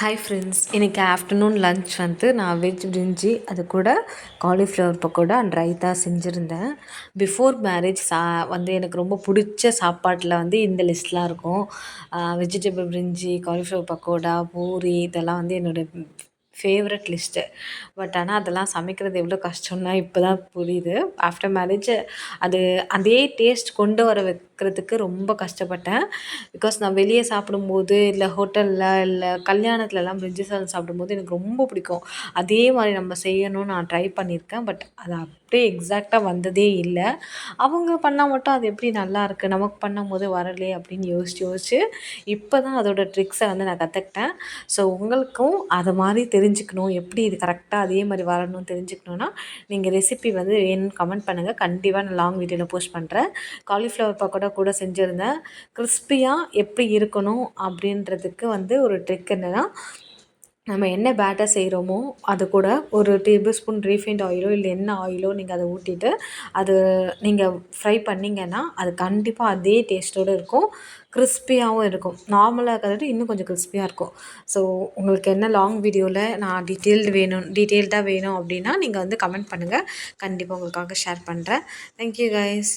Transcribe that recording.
Hi friends, இன்றைக்கி afternoon lunch வந்து நான் வெஜ் பிரிஞ்சி அது கூட காலிஃப்ளவர் பக்கோடா அண்ட் ரைத்தா செஞ்சுருந்தேன். பிஃபோர் மேரேஜ் வந்து எனக்கு ரொம்ப பிடிச்ச சாப்பாட்டில் வந்து இந்த லிஸ்ட்லாம் இருக்கும். வெஜிடபிள் பிரிஞ்சி, காலிஃப்ளவர் பக்கோடா, பூரி இதெல்லாம் வந்து என்னோடய ஃபேவரட் லிஸ்ட்டு. பட் ஆனால் அதெல்லாம் சமைக்கிறது எவ்வளோ கஷ்டம்னா இப்போ தான் புரியுது. ஆஃப்டர் மேரேஜ் அது அதே டேஸ்ட் கொண்டு வர வைக்கிறதுக்கு ரொம்ப கஷ்டப்பட்டேன். பிகாஸ் நான் வெளியே சாப்பிடும்போது இல்லை ஹோட்டலில் இல்லை கல்யாணத்துலலாம் பிரிஞ்சி சாதம் சாப்பிடும்போது எனக்கு ரொம்ப பிடிக்கும். அதே மாதிரி நம்ம செய்யணும்னு நான் ட்ரை பண்ணியிருக்கேன். பட் அது அப்படியே எக்ஸாக்டாக வந்ததே இல்லை. அவங்க பண்ணால் மட்டும் அது எப்படி நல்லாயிருக்கு, நமக்கு பண்ணும்போது வரலையே அப்படின்னு யோசித்து இப்போ தான் அதோட ட்ரிக்ஸை வந்து நான் கற்றுக்கிட்டேன். ஸோ உங்களுக்கும் அதை மாதிரி தெரிஞ்சுக்கணும், எப்படி இது கரெக்டாக அதே மாதிரி வரணும்னு தெரிஞ்சுக்கணுன்னா நீங்கள் ரெசிபி வந்து வேணும்னு கமெண்ட் பண்ணுங்கள். கண்டிப்பாக நான் லாங் வீடியோவில் போஸ்ட் பண்ணுறேன். காலிஃப்ளவர் பக்கோடா கூட செஞ்சுருந்தேன். கிறிஸ்பியாக எப்படி இருக்கணும் அப்படின்றதுக்கு வந்து ஒரு ட்ரிக் என்னென்னா, நம்ம என்ன பேட்டர் செய்கிறோமோ அது கூட ஒரு டேபிள் ஸ்பூன் ரீஃபைண்ட் ஆயிலோ இல்லை என்ன ஆயிலோ நீங்கள் அதை ஊற்றிட்டு அது நீங்கள் ஃப்ரை பண்ணிங்கன்னா அது கண்டிப்பாக அதே டேஸ்ட்டோடு இருக்கும். கிறிஸ்பியாகவும் இருக்கும். நார்மலாக இருக்கிறத இன்னும் கொஞ்சம் கிறிஸ்பியாக இருக்கும். ஸோ உங்களுக்கு என்ன லாங் வீடியோவில் நான் டீட்டெயில்டாக வேணும் அப்படின்னா நீங்கள் வந்து கமெண்ட் பண்ணுங்கள். கண்டிப்பாக உங்களுக்காக ஷேர் பண்ணுறேன். Thank you guys.